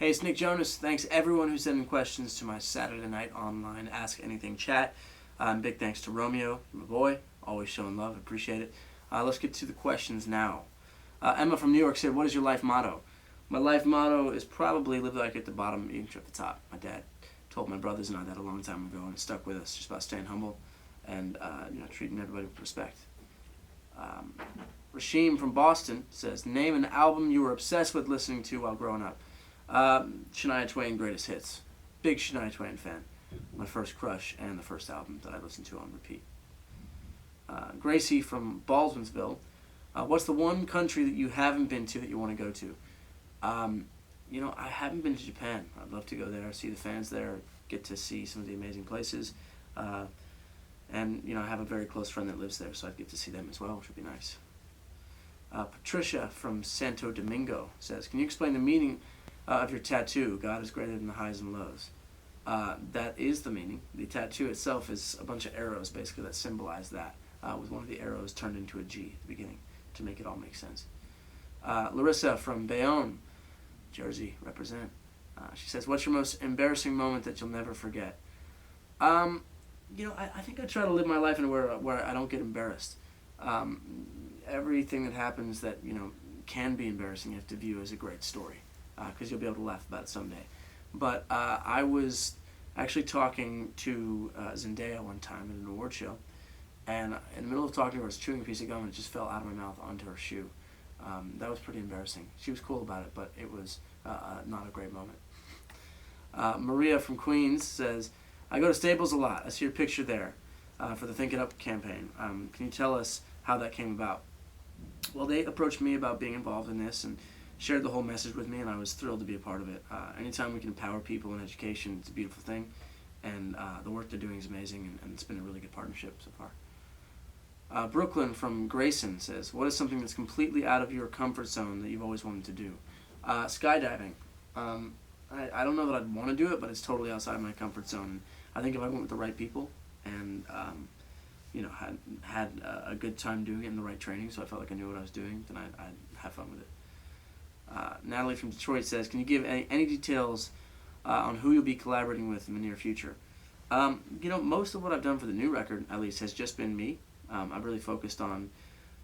Hey, it's Nick Jonas. Thanks everyone who's sending questions to my Saturday night online Ask Anything chat. Big thanks to Romeo, my boy, always showing love. Appreciate it. Let's get to the questions now. Emma from New York said, "What is your life motto?" My life motto is probably live like at the bottom, eating at the top. My dad told my brothers and I that a long time ago, and it stuck with us. Just about staying humble and treating everybody with respect. Rashim from Boston says, "Name an album you were obsessed with listening to while growing up." Shania Twain Greatest Hits. Big Shania Twain fan. My first crush and the first album that I listened to on repeat. Gracie from Baldwinsville. What's the one country that you haven't been to that you want to go to? I haven't been to Japan. I'd love to go there, see the fans there, get to see some of the amazing places. And I have a very close friend that lives there, so I'd get to see them as well, which would be nice. Patricia from Santo Domingo says, "Can you explain the meaning of your tattoo? God is greater than the highs and lows." That is the meaning. The tattoo itself is a bunch of arrows, basically, that symbolize that, with one of the arrows turned into a G at the beginning to make it all make sense. Larissa from Bayonne, Jersey, represent. She says, "What's your most embarrassing moment that you'll never forget?" I think I try to live my life in a way where I don't get embarrassed. Everything that happens that can be embarrassing, you have to view as a great story, because you'll be able to laugh about it someday. But I was actually talking to Zendaya one time at an award show, and in the middle of talking to her, I was chewing a piece of gum and it just fell out of my mouth onto her shoe. That was pretty embarrassing. She was cool about it, but it was not a great moment. Maria from Queens says, "I go to Staples a lot. I see your picture there for the Think It Up campaign. Can you tell us how that came about?" Well, they approached me about being involved in this and shared the whole message with me, and I was thrilled to be a part of it. Anytime we can empower people in education, it's a beautiful thing, and the work they're doing is amazing, and it's been a really good partnership so far. Brooklyn from Grayson says, "What is something that's completely out of your comfort zone that you've always wanted to do?" Skydiving. I don't know that I'd want to do it, but it's totally outside my comfort zone. I think if I went with the right people and had a good time doing it in the right training, so I felt like I knew what I was doing, then I'd have fun with it. Natalie from Detroit says, "Can you give any details on who you'll be collaborating with in the near future?" Most of what I've done for the new record, at least, has just been me. I've really focused on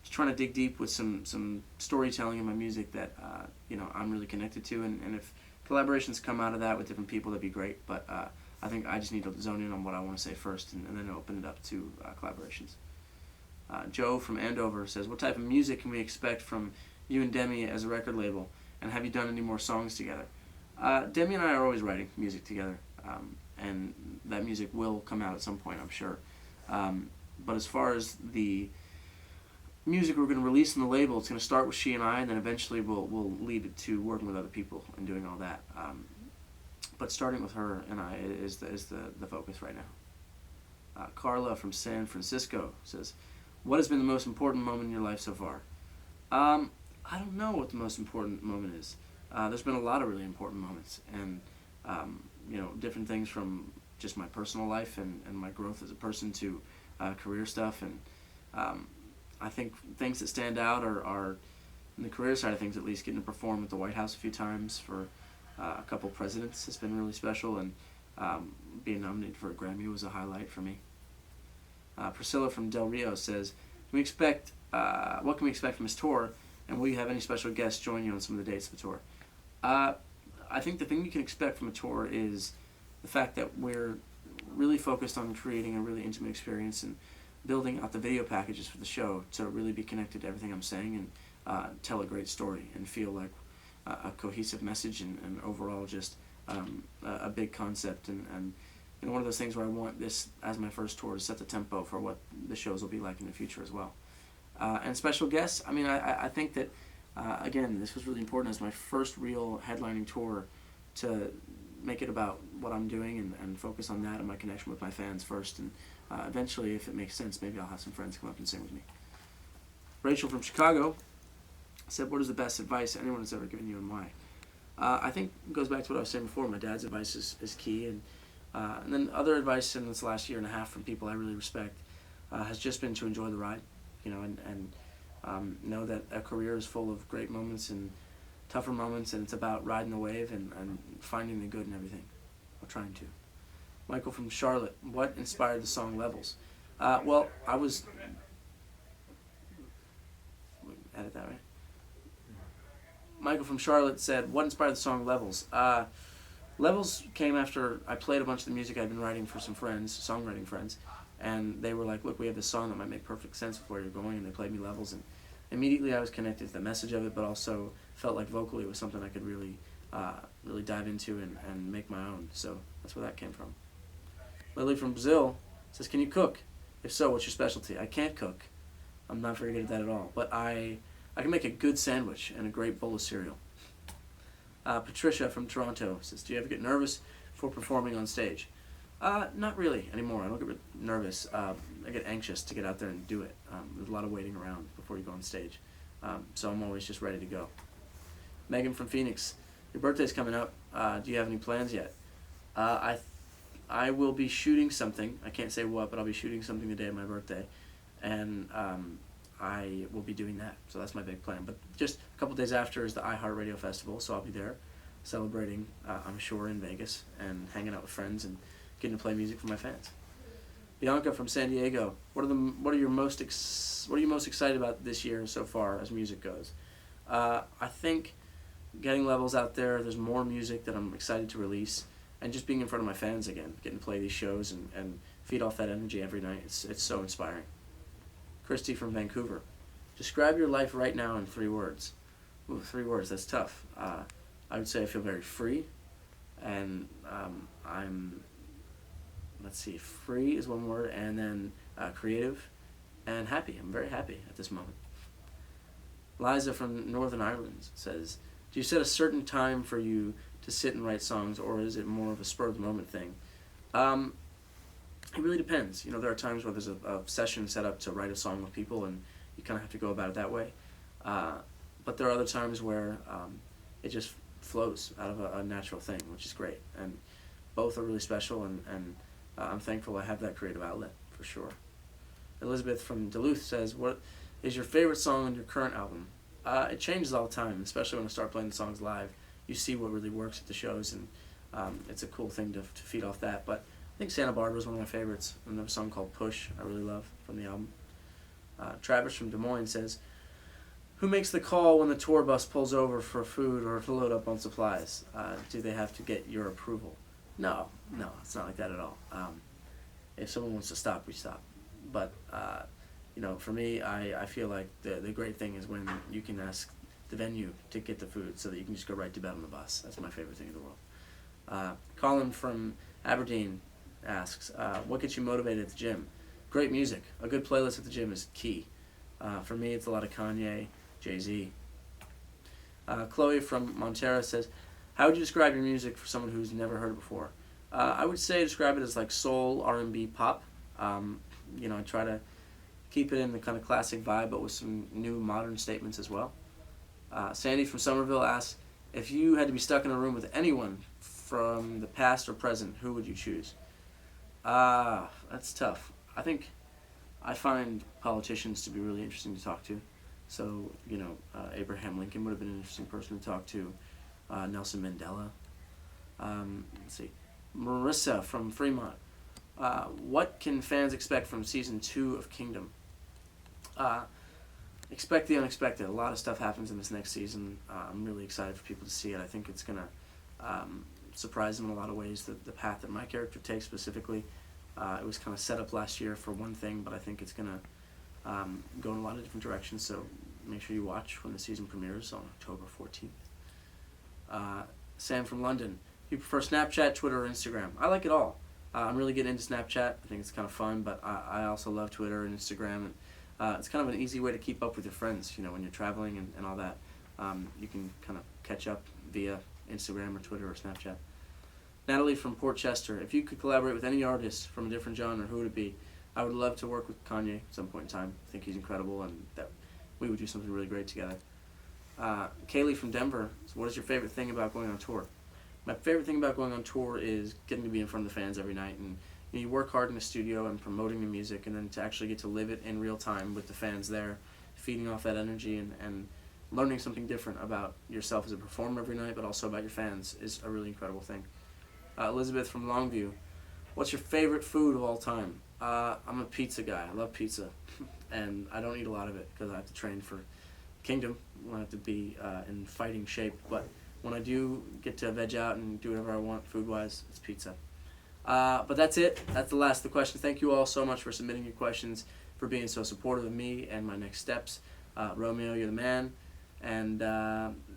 just trying to dig deep with some storytelling in my music that I'm really connected to, and if collaborations come out of that with different people, that'd be great. But I think I just need to zone in on what I want to say first, and then open it up to collaborations. Joe from Andover says, "What type of music can we expect from you and Demi as a record label, and have you done any more songs together?" Demi and I are always writing music together, and that music will come out at some point, I'm sure. But as far as the music we're going to release on the label, it's going to start with she and I, and then eventually we'll lead it to working with other people and doing all that. But starting with her and I is the focus right now. Carla from San Francisco says, "What has been the most important moment in your life so far?" I don't know what the most important moment is. There's been a lot of really important moments, and different things from just my personal life and my growth as a person to career stuff, and I think things that stand out are in the career side of things, at least getting to perform at the White House a few times for a couple presidents has been really special, and being nominated for a Grammy was a highlight for me. Priscilla from Del Rio says, what can we expect from this tour, and will you have any special guests join you on some of the dates of the tour? I think the thing you can expect from a tour is the fact that we're really focused on creating a really intimate experience and building out the video packages for the show to really be connected to everything I'm saying and tell a great story and feel like a cohesive message and overall just a big concept and one of those things where I want this as my first tour to set the tempo for what the shows will be like in the future as well. And special guests, I think that again, this was really important as my first real headlining tour to make it about what I'm doing and focus on that and my connection with my fans first, and eventually, if it makes sense, maybe I'll have some friends come up and sing with me. Rachel from Chicago said, "What is the best advice anyone has ever given you and why?" I think it goes back to what I was saying before. My dad's advice is key, and then other advice in this last year and a half from people I really respect has just been to enjoy the ride, and know that a career is full of great moments and tougher moments, and it's about riding the wave and finding the good in everything, or trying to. Michael from Charlotte, what inspired the song Levels? Well, I was... Edit that, right? Michael from Charlotte said, what inspired the song Levels? Levels came after I played a bunch of the music I'd been writing for some friends, songwriting friends, and they were like, look, we have this song that might make perfect sense with where you're going, and they played me Levels, and immediately I was connected to the message of it, but also felt like vocally it was something I could really dive into and make my own, so that's where that came from. Lily from Brazil says, can you cook? If so, what's your specialty? I can't cook. I'm not very good at that at all, but I can make a good sandwich and a great bowl of cereal. Patricia from Toronto says, do you ever get nervous before performing on stage? Not really anymore. I don't get nervous. I get anxious to get out there and do it. There's a lot of waiting around before you go on stage. So I'm always just ready to go. Megan from Phoenix, your birthday's coming up. Do you have any plans yet? I will be shooting something. I can't say what, but I'll be shooting something the day of my birthday. And I will be doing that. So that's my big plan. But just a couple days after is the iHeartRadio Festival, so I'll be there celebrating, I'm sure, in Vegas and hanging out with friends and getting to play music for my fans. Bianca from San Diego, what are you most excited about this year so far as music goes? I think getting Levels out there, there's more music that I'm excited to release, and just being in front of my fans again, getting to play these shows and feed off that energy every night. It's so inspiring. Christy from Vancouver, describe your life right now in 3 words. Ooh, 3 words, that's tough. I would say I feel very free, and free is 1 word, and then creative and happy. I'm very happy at this moment. Liza from Northern Ireland says, do you set a certain time for you to sit and write songs, or is it more of a spur-of-the-moment thing? It really depends. You know, there are times where there's a session set up to write a song with people, and you kind of have to go about it that way. But there are other times where it just flows out of a natural thing, which is great. And both are really special, and I'm thankful I have that creative outlet, for sure. Elizabeth from Duluth says, what is your favorite song on your current album? It changes all the time, especially when I start playing the songs live. You see what really works at the shows, and it's a cool thing to feed off that. But I think Santa Barbara is one of my favorites. Another song called Push I really love from the album. Travis from Des Moines says, who makes the call when the tour bus pulls over for food or to load up on supplies? Do they have to get your approval? No, it's not like that at all. If someone wants to stop, we stop. But, for me, I feel like the great thing is when you can ask the venue to get the food so that you can just go right to bed on the bus. That's my favorite thing in the world. Colin from Aberdeen asks, what gets you motivated at the gym? Great music. A good playlist at the gym is key. For me, it's a lot of Kanye, Jay-Z. Chloe from Montera says, how would you describe your music for someone who's never heard it before? I would say describe it as like soul, R&B, pop. I try to keep it in the kind of classic vibe, but with some new modern statements as well. Sandy from Somerville asks, if you had to be stuck in a room with anyone from the past or present, who would you choose? That's tough. I think I find politicians to be really interesting to talk to. So, Abraham Lincoln would have been an interesting person to talk to. Nelson Mandela. Let's see. Marissa from Fremont. What can fans expect from Season 2 of Kingdom? Expect the unexpected. A lot of stuff happens in this next season. I'm really excited for people to see it. I think it's going to surprise them in a lot of ways. The path that my character takes specifically. It was kind of set up last year for one thing, but I think it's going to go in a lot of different directions. So make sure you watch when the season premieres on October 14th. Sam from London. You prefer Snapchat, Twitter, or Instagram? I like it all. I'm really getting into Snapchat. I think it's kind of fun, but I also love Twitter and Instagram. And it's kind of an easy way to keep up with your friends, when you're traveling and all that. You can kind of catch up via Instagram or Twitter or Snapchat. Natalie from Port Chester. If you could collaborate with any artist from a different genre, who would it be? I would love to work with Kanye at some point in time. I think he's incredible, and that we would do something really great together. Kaylee from Denver. So what is your favorite thing about going on tour? My favorite thing about going on tour is getting to be in front of the fans every night, and you work hard in the studio and promoting the music, and then to actually get to live it in real time with the fans there, feeding off that energy and learning something different about yourself as a performer every night, but also about your fans is a really incredible thing. Elizabeth from Longview, what's your favorite food of all time? I'm a pizza guy. I love pizza, and I don't eat a lot of it because I have to train for Kingdom. I have to be in fighting shape, but when I do get to veg out and do whatever I want food-wise, it's pizza. But that's it. That's the last of the questions. Thank you all so much for submitting your questions, for being so supportive of me and my next steps. Romeo, you're the man, and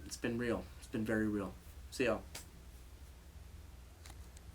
it's been real. It's been very real. See y'all.